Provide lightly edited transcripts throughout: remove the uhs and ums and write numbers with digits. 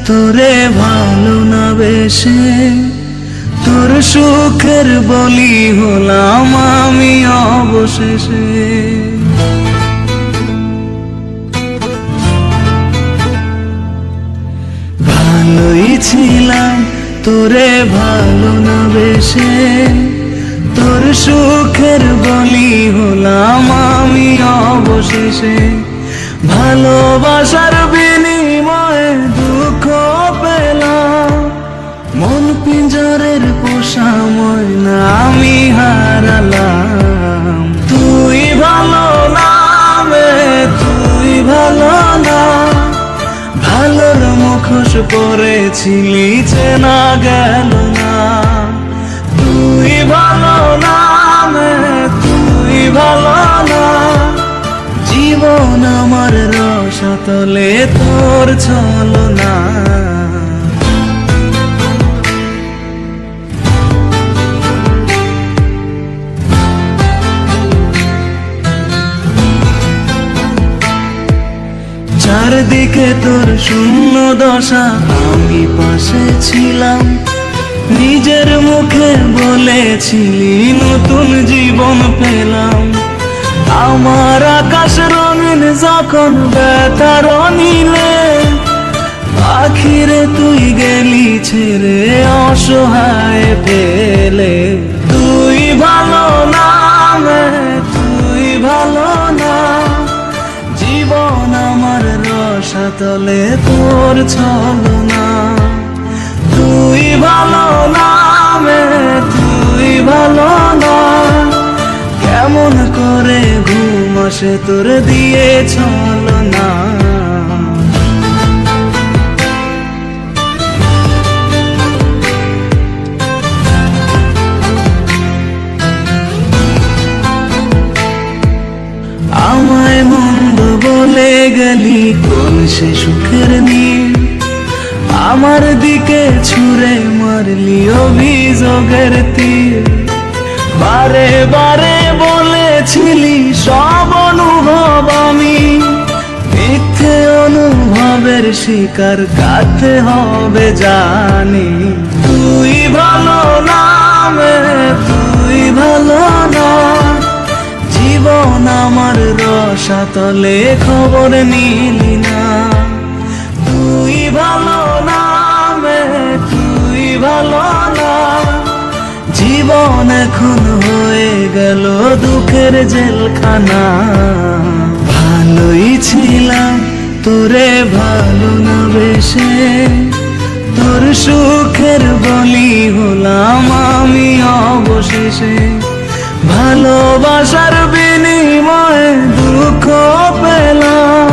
তোরে ভালো না বেশে তোর সুখের বলি হলাম আমি অবশেষে। ভালোই ছিলাম তোরে ভালো না বেশে তোর সুখের বলি হলাম আমি অবশেষে। ভালোবাসার বিনিময়ে দুঃখ পেলাম, মন পিঞ্জরের পোষা ময়না আমি হারালাম। তুই ভালো না রে, তুই ভালো না, ভালোর মুখোশ পরেছিলি চেনা গেল না। তুই ভালো না রে, তুই ভালো না, জীবন আমার রসাতলে তোর ছলনা। চারদিকে তোর শূন্য দশা, আমি পাশে ছিলাম, নিজের মুখে বলেছিলি নতুন জীবন পেলাম। আমার আকাশ রঙিন যখন ব্যথার নীলে, আখিরে তুই গেলি ছেড়ে অসহায় ফেলে। তুই ভালো না রে, তুই ভালো না, জীবন আমার রসাতলে তোর ছলনা। তুই ভালো না রে, তুই ভালো না, কেমন করে ঘুম আসে তোর দিয়ে ছলনা। আমায় মন্দ বলে গেলি কোন সে সুখের নীল, আমার দিকে ছুঁড়ে মারলি অভিযোগের তীর। বারে বারে বলেছিলি সব অনুভব আমি, মিথ্যে অনুভবের শিকার কাটতে হবে জানি। তুই ভালো না রে, তুই ভালো না, জীবন আমার রসাতলে খবর নিলি না। তুই ভালো না রে, তুই ভালো না, জীবন এখন হয়ে গেল দুঃখের জেলখানা। ভালোই ছিলাম তোরে ভালো না বেশে তোর সুখের বলি হলাম আমি অবশেষে। ভালোবাসার বিনিময়ে দুঃখ পেলাম,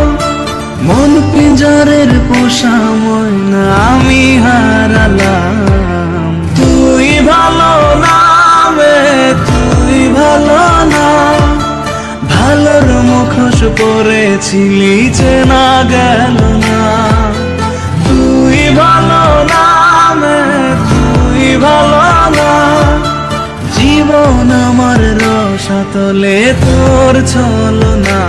মন পিঞ্জরের পোষা ময়না আমি হারালাম। তুই ভালো না রে, তুই ভালো না, ভালোর মুখোশ পরেছিলি চেনা গেল না। তুই ভালো না রে, তুই ভালো না, জীবন আমার রসাতলে তোর ছলনা।